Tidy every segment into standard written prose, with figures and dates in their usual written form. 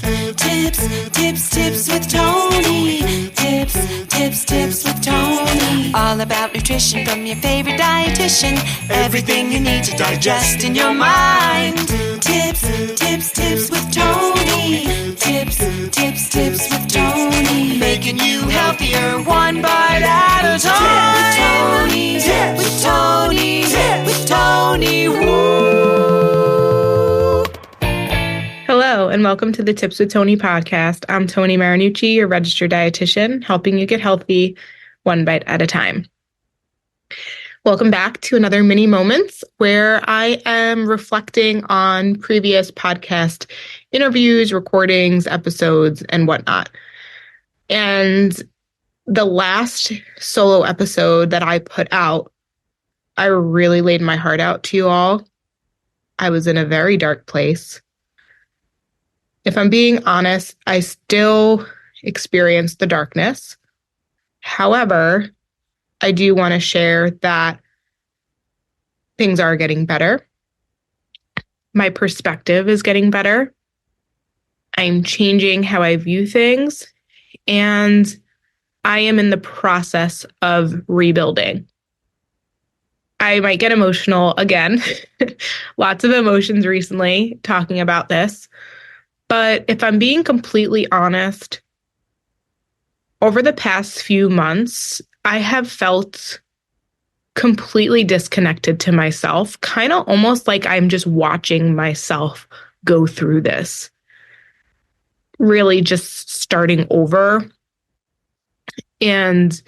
Tips with Tony. Tips with Tony. All about nutrition from your favorite dietitian. Everything you need to digest in your mind. Tips with Tony. Tips with Tony. Making you healthier one bite at a time. With Tony. Woo. Hello, and welcome to the Tips with Tony podcast. I'm Tony Marinucci, your registered dietitian, helping you get healthy one bite at a time. Welcome back to another mini moments where I am reflecting on previous podcast interviews, recordings, episodes, and whatnot. And the last solo episode that I put out, I really laid my heart out to you all. I was in a very dark place. If I'm being honest, I still experience the darkness. However, I do want to share that things are getting better. My perspective is getting better. I'm changing how I view things, and I am in the process of rebuilding. I might get emotional again. Lots of emotions recently talking about this. But if I'm being completely honest, over the past few months, I have felt completely disconnected to myself, kind of almost like I'm just watching myself go through this. Really just starting over. And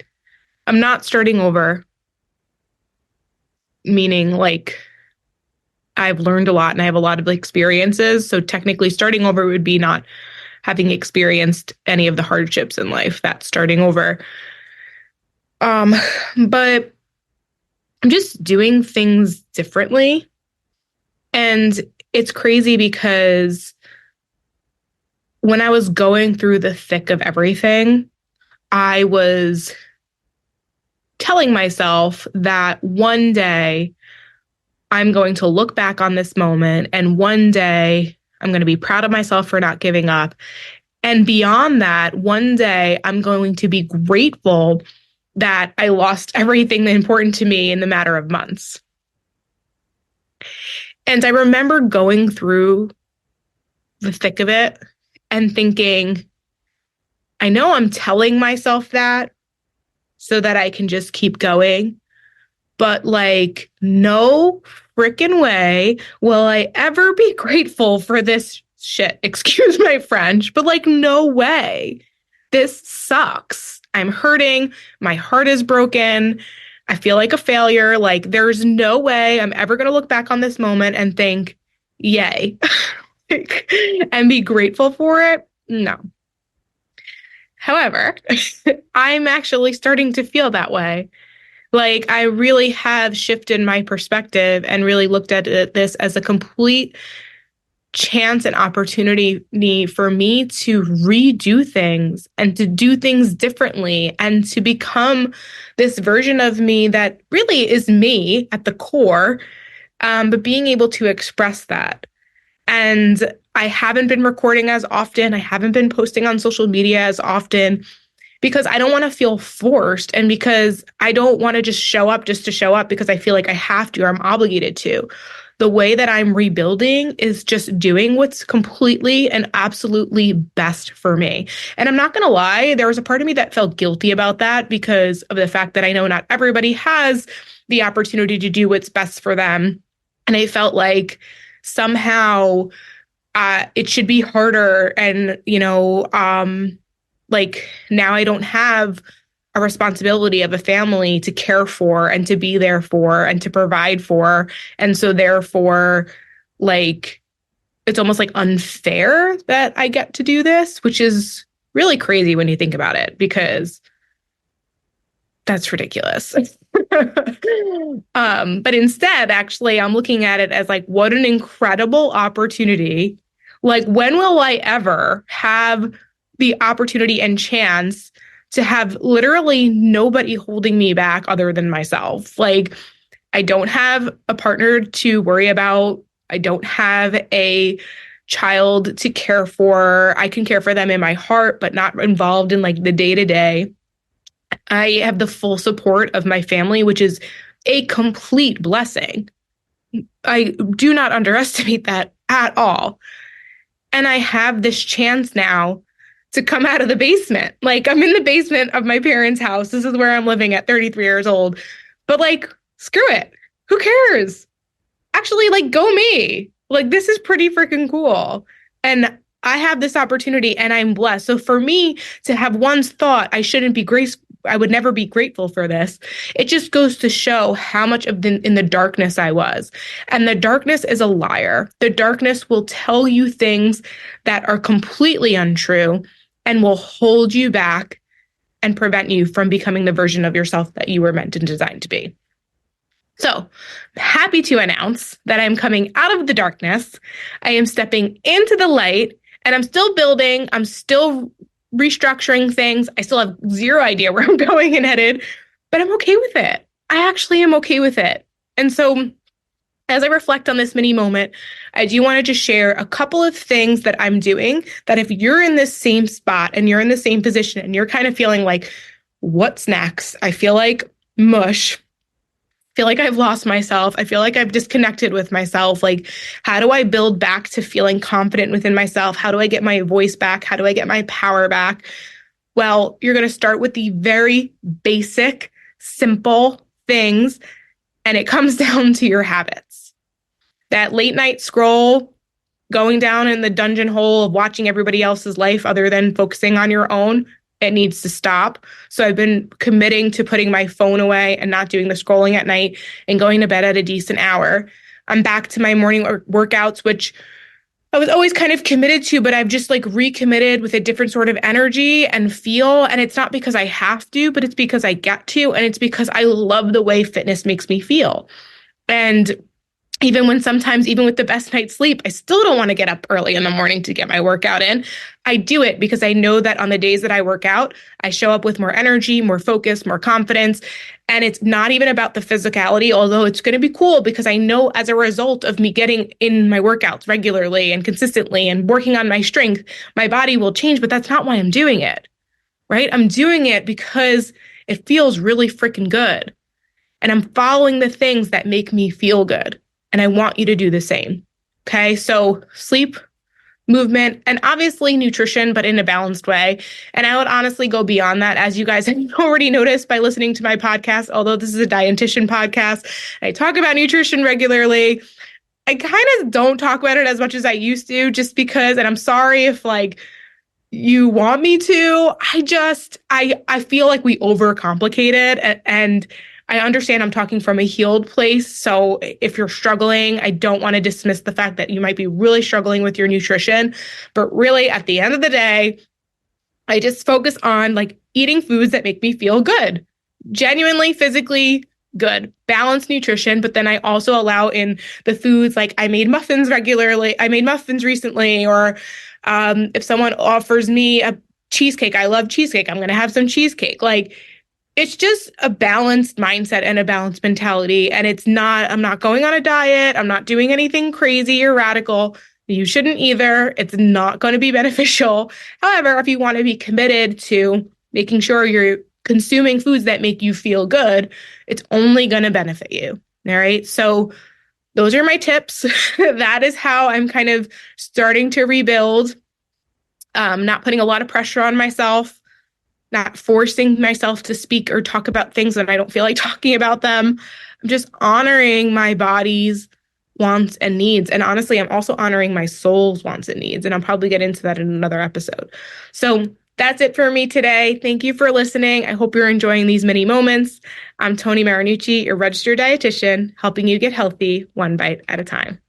I'm not starting over, meaning like I've learned a lot and I have a lot of experiences. So technically starting over would be not having experienced any of the hardships in life. That's starting over. But I'm just doing things differently. And it's crazy because when I was going through the thick of everything, I was telling myself that one day I'm going to look back on this moment, and one day I'm going to be proud of myself for not giving up. And beyond that, one day I'm going to be grateful that I lost everything important to me in the matter of months. And I remember going through the thick of it and thinking, I know I'm telling myself that so that I can just keep going. But like, no freaking way will I ever be grateful for this shit. Excuse my French, but like, no way. This sucks. I'm hurting. My heart is broken. I feel like a failure. Like, there's no way I'm ever going to look back on this moment and think, yay, and be grateful for it. No. However, I'm actually starting to feel that way. Like, I really have shifted my perspective and really looked at this as a complete chance and opportunity for me to redo things and to do things differently and to become this version of me that really is me at the core, but being able to express that. And I haven't been recording as often. I haven't been posting on social media as often, because I don't want to feel forced and because I don't want to just show up just to show up because I feel like I have to or I'm obligated to. The way that I'm rebuilding is just doing what's completely and absolutely best for me. And I'm not going to lie, there was a part of me that felt guilty about that because of the fact that I know not everybody has the opportunity to do what's best for them. And I felt like somehow it should be harder and, like now I don't have a responsibility of a family to care for and to be there for and to provide for. And so therefore, like, it's almost like unfair that I get to do this, which is really crazy when you think about it, because that's ridiculous. But instead, actually, I'm looking at it as like, what an incredible opportunity. Like, when will I ever have the opportunity and chance to have literally nobody holding me back other than myself? Like, I don't have a partner to worry about. I don't have a child to care for. I can care for them in my heart, but not involved in like the day-to-day. I have the full support of my family, which is a complete blessing. I do not underestimate that at all. And I have this chance now to come out of the basement. Like, I'm in the basement of my parents' house. This is where I'm living at 33 years old. But like, screw it. Who cares? Actually, like, go me. Like, this is pretty freaking cool. And I have this opportunity and I'm blessed. So for me to have once thought I would never be grateful for this, it just goes to show how much in the darkness I was. And the darkness is a liar. The darkness will tell you things that are completely untrue and will hold you back and prevent you from becoming the version of yourself that you were meant and designed to be. So, happy to announce that I'm coming out of the darkness. I am stepping into the light, and I'm still building. I'm still restructuring things. I still have zero idea where I'm going and headed, but I'm okay with it. I actually am okay with it. And so, as I reflect on this mini moment, I do want to just share a couple of things that I'm doing that if you're in this same spot and you're in the same position and you're kind of feeling like, what's next? I feel like mush. Feel like I've lost myself. I feel like I've disconnected with myself. Like, how do I build back to feeling confident within myself? How do I get my voice back? How do I get my power back? Well, you're going to start with the very basic, simple things, and it comes down to your habits. That late night scroll, going down in the dungeon hole of watching everybody else's life other than focusing on your own, it needs to stop. So I've been committing to putting my phone away and not doing the scrolling at night and going to bed at a decent hour. I'm back to my morning workouts, which I was always kind of committed to, but I've just like recommitted with a different sort of energy and feel. And it's not because I have to, but it's because I get to. And it's because I love the way fitness makes me feel. And even when sometimes, even with the best night's sleep, I still don't want to get up early in the morning to get my workout in. I do it because I know that on the days that I work out, I show up with more energy, more focus, more confidence. And it's not even about the physicality, although it's going to be cool because I know as a result of me getting in my workouts regularly and consistently and working on my strength, my body will change, but that's not why I'm doing it, right? I'm doing it because it feels really freaking good. And I'm following the things that make me feel good. And I want you to do the same. Okay. So sleep, movement, and obviously nutrition, but in a balanced way. And I would honestly go beyond that, as you guys have already noticed by listening to my podcast, although this is a dietitian podcast, I talk about nutrition regularly. I kind of don't talk about it as much as I used to, just because, and I'm sorry if like you want me to, I feel like we overcomplicate it, and I understand I'm talking from a healed place. So if you're struggling, I don't want to dismiss the fact that you might be really struggling with your nutrition. But really, at the end of the day, I just focus on like eating foods that make me feel good, genuinely, physically good, balanced nutrition. But then I also allow in the foods, like I made muffins recently, or if someone offers me a cheesecake, I love cheesecake, I'm going to have some cheesecake. Like, it's just a balanced mindset and a balanced mentality. And I'm not going on a diet. I'm not doing anything crazy or radical. You shouldn't either. It's not going to be beneficial. However, if you want to be committed to making sure you're consuming foods that make you feel good, it's only going to benefit you. All right. So those are my tips. That is how I'm kind of starting to rebuild. Not putting a lot of pressure on myself. Not forcing myself to speak or talk about things when I don't feel like talking about them. I'm just honoring my body's wants and needs. And honestly, I'm also honoring my soul's wants and needs. And I'll probably get into that in another episode. So that's it for me today. Thank you for listening. I hope you're enjoying these mini moments. I'm Toni Marinucci, your registered dietitian, helping you get healthy one bite at a time.